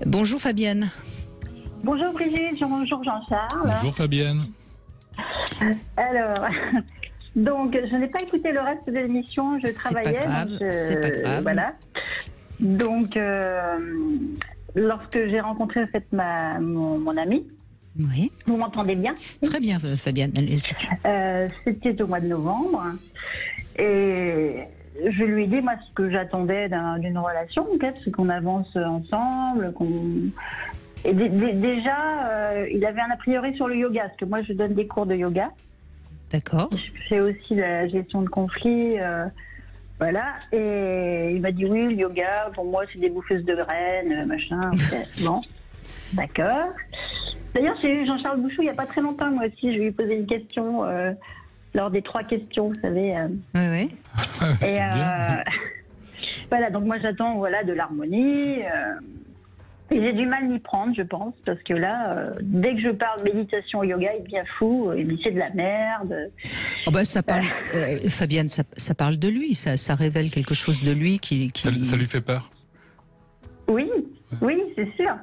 Bonjour Fabienne. Bonjour Brigitte, bonjour Jean-Charles. Bonjour Fabienne. Alors, donc je n'ai pas écouté le reste de l'émission, je travaillais. C'est pas grave. Voilà. Donc, lorsque j'ai rencontré en fait mon ami, Oui. vous m'entendez bien? Très bien Fabienne, allez-y. C'était au mois de novembre. Et je lui ai dit, moi, ce que j'attendais d'une relation, en fait, c'est qu'on avance ensemble, Et déjà, il avait un a priori sur le yoga, parce que moi, je donne des cours de yoga. D'accord. Je fais aussi la gestion de conflits, voilà. Et il m'a dit, oui, le yoga, pour moi, c'est des bouffeuses de graines, machin. Bon, d'accord. D'ailleurs, j'ai eu Jean-Charles Bouchou il n'y a pas très longtemps, moi aussi. Je lui ai posé une question lors des 3 questions, vous savez. Oui, oui. Et voilà, donc moi, j'attends de l'harmonie. Et j'ai du mal à m'y prendre, je pense, parce que là, dès que je parle méditation, yoga, il devient fou, il dit c'est de la merde. Oh bah, ça parle, Fabienne, ça parle de lui, ça révèle quelque chose de lui qui... Ça lui fait peur? Oui, c'est sûr.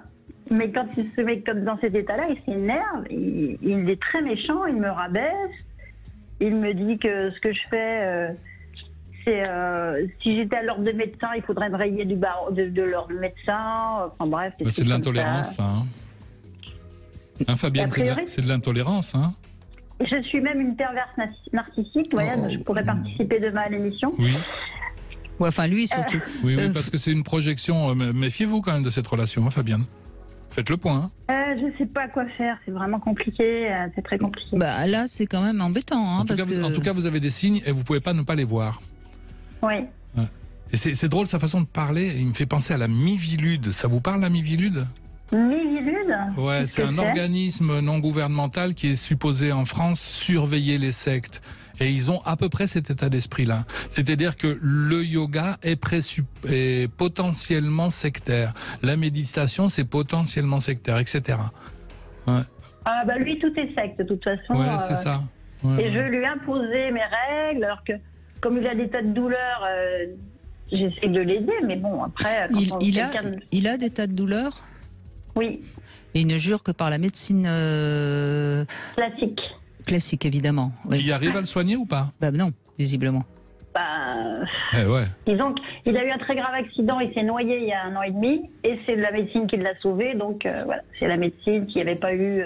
Mais quand il se met comme dans cet état-là, il s'énerve, il est très méchant, il me rabaisse, il me dit que ce que je fais... si j'étais à l'ordre de médecin, il faudrait me rayer de l'ordre de médecin. Enfin bref. C'est de l'intolérance, ça. Hein, Fabienne, c'est de l'intolérance. Hein. Je suis même une perverse narcissique. Voilà, je pourrais participer demain à l'émission. Oui. Ouais, enfin, lui surtout. Oui, parce que c'est une projection. Méfiez-vous quand même de cette relation, hein, Fabienne. Faites le point. Je ne sais pas quoi faire. C'est vraiment compliqué. C'est très compliqué. Bah, là, c'est quand même embêtant. Hein, en tout cas, vous avez des signes et vous ne pouvez pas ne pas les voir. Oui. Ouais. Et c'est drôle sa façon de parler, il me fait penser à la Miviludes. Ça vous parle la Miviludes? Miviludes? Ouais, c'est un organisme non gouvernemental qui est supposé en France surveiller les sectes. Et ils ont à peu près cet état d'esprit-là. C'est-à-dire que le yoga est potentiellement sectaire. La méditation, c'est potentiellement sectaire, etc. Ouais. Ah bah lui, tout est secte de toute façon. Ouais, c'est ça. Ouais, et je lui ai imposé mes règles, alors que comme il a des tas de douleurs, j'essaie de l'aider, mais bon, après... Il a des tas de douleurs? Oui. Et il ne jure que par la médecine... Classique, évidemment. Oui. Qui arrive à le soigner ou pas? Bah non, visiblement. Ouais. Disons qu'il a eu un très grave accident, il s'est noyé il y a 1 an et demi, et c'est la médecine qui l'a sauvé, donc voilà, c'est la médecine. S'il n'y avait pas eu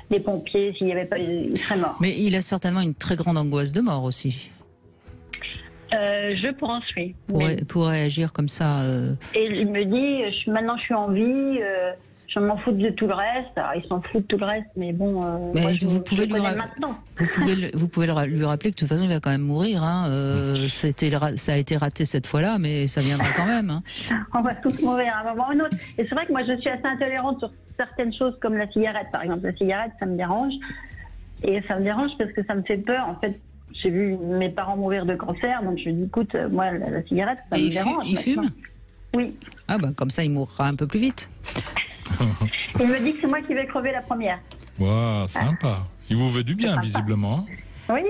les pompiers, s'il n'y avait pas eu... il serait mort. Mais il a certainement une très grande angoisse de mort aussi. Je pense, oui. Pour réagir comme ça. Et il me dit, maintenant je suis en vie, je m'en fous de tout le reste. Alors, il s'en fout de tout le reste, mais bon, mais moi, vous pouvez maintenant. Vous pouvez lui rappeler que de toute façon il va quand même mourir. Hein. Ça a été raté cette fois-là, mais ça viendra quand même. Hein. On va tous mourir à un moment ou un autre. Et c'est vrai que moi je suis assez intolérante sur certaines choses comme la cigarette, par exemple. La cigarette, ça me dérange. Et ça me dérange parce que ça me fait peur, en fait. J'ai vu mes parents mourir de cancer, donc je me dis, écoute, moi, la cigarette, ça me dérange. Il fume? Oui. Ah bah comme ça, il mourra un peu plus vite. Il me dit que c'est moi qui vais crever la première. Wow, sympa. Il vous veut du bien, visiblement. Oui,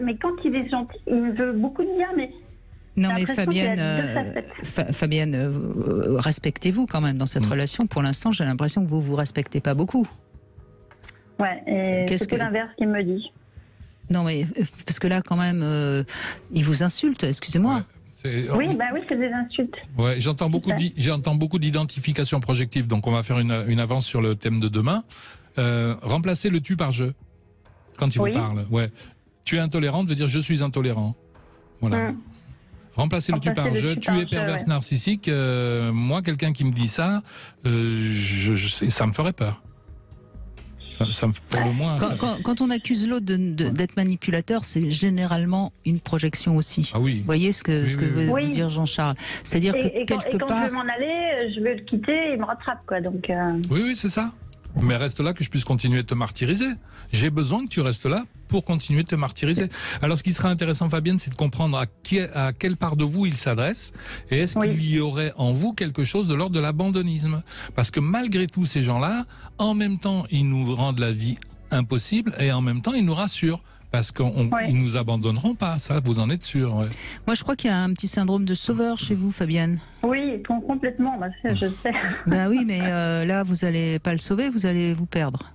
mais quand il est gentil, il me veut beaucoup de bien, mais... Non mais Fabienne, respectez-vous quand même dans cette relation. Pour l'instant, j'ai l'impression que vous vous respectez pas beaucoup. Ouais, et c'est tout l'inverse qu'il me dit. Non mais parce que là quand même il vous insulte, excusez-moi. Ouais, oui, c'est des insultes. Ouais, j'entends beaucoup d'identification projective, donc on va faire une avance sur le thème de demain. Remplacer le tu par je quand il vous parle. Ouais. Tu es intolérante veut dire je suis intolérant. Voilà. Remplacer le tu par je, tu es perverse narcissique. Moi, quelqu'un qui me dit ça, ça me ferait peur. Pour le moins, quand on accuse l'autre d'être manipulateur, c'est généralement une projection aussi. Ah oui. Vous voyez ce que veut dire Jean-Charles. C'est-à-dire que quelque part... quand je veux m'en aller, je veux le quitter et il me rattrape, quoi. Donc, Oui, c'est ça. Mais reste là que je puisse continuer de te martyriser. J'ai besoin que tu restes là pour continuer de te martyriser. Alors, ce qui serait intéressant, Fabienne, c'est de comprendre à quelle part de vous il s'adresse et est-ce qu'il y aurait en vous quelque chose de l'ordre de l'abandonnisme. Parce que malgré tout, ces gens-là, en même temps, ils nous rendent la vie impossible et en même temps, ils nous rassurent. Parce qu'ils ne nous abandonneront pas, ça, vous en êtes sûr. Ouais. Moi, je crois qu'il y a un petit syndrome de sauveur chez vous, Fabienne. Oui, complètement, je sais. Ben oui, mais là, vous n'allez pas le sauver, vous allez vous perdre.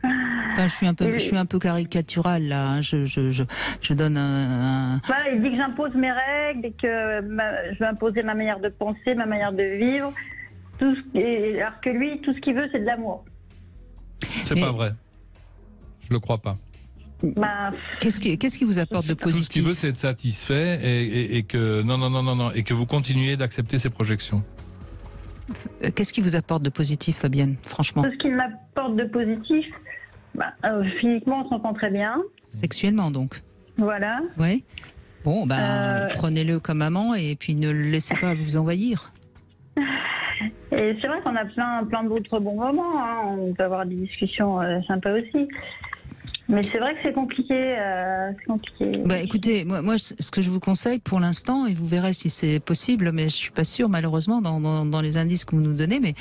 Enfin, je suis un peu caricatural là. Hein. Je donne un. Voilà, il dit que j'impose mes règles et que je vais imposer ma manière de penser, ma manière de vivre. Alors que lui, tout ce qu'il veut, c'est de l'amour. C'est pas vrai. Je le crois pas. Qu'est-ce qui vous apporte de positif? Tout ce qu'il veut, c'est être satisfait et que non, et que vous continuez d'accepter ses projections. Qu'est-ce qui vous apporte de positif, Fabienne, franchement? Ce qui m'apporte de positif, physiquement, on s'entend très bien. Sexuellement, donc. Voilà. Oui. Bon, prenez-le comme amant et puis ne le laissez pas vous envahir. Et c'est vrai qu'on a plein d'autres bons moments. Hein. On peut avoir des discussions sympas aussi. Mais c'est vrai que c'est compliqué. Écoutez, moi, ce que je vous conseille pour l'instant, et vous verrez si c'est possible, mais je suis pas sûre malheureusement dans les indices que vous nous donnez, mais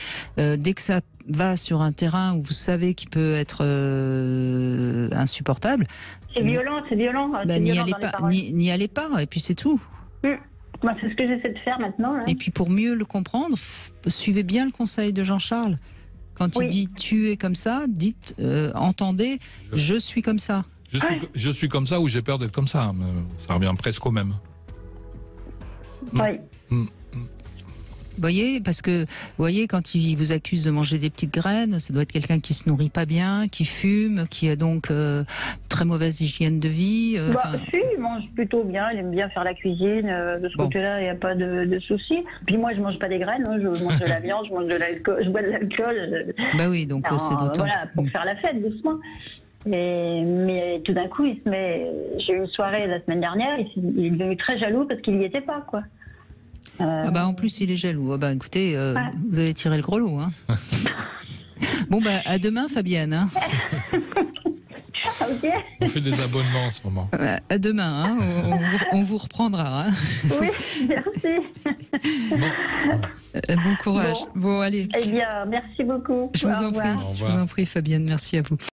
dès que ça va sur un terrain où vous savez qu'il peut être insupportable, c'est violent. N'y allez pas, et puis c'est tout. Moi, c'est ce que j'essaie de faire maintenant. Là. Et puis pour mieux le comprendre, suivez bien le conseil de Jean-Charles. Quand il dit tu es comme ça, dites, entendez, je suis comme ça. Je suis comme ça ou j'ai peur d'être comme ça. Mais ça revient presque au même. Oui. Vous voyez, parce que, quand il vous accuse de manger des petites graines, ça doit être quelqu'un qui se nourrit pas bien, qui fume, qui a donc très mauvaise hygiène de vie. Si, il mange plutôt bien, il aime bien faire la cuisine. De ce côté-là, il n'y a pas de souci. Puis moi, je mange pas des graines, hein, je mange de la viande, je mange de l'alcool, je bois de l'alcool. Oui, donc c'est d'autant. Voilà, pour faire la fête, doucement. Mais tout d'un coup, j'ai eu une soirée la semaine dernière, il est devenu très jaloux parce qu'il n'y était pas, quoi. En plus, il est jaloux. Écoutez, vous avez tiré le gros lot. Hein. Bon, à demain, Fabienne. Hein. Okay. On fait des abonnements en ce moment. À demain, hein. On vous reprendra. Hein. Oui, merci. Bon courage. Bon, allez. Eh bien, merci beaucoup. Je vous en prie, Fabienne. Merci à vous.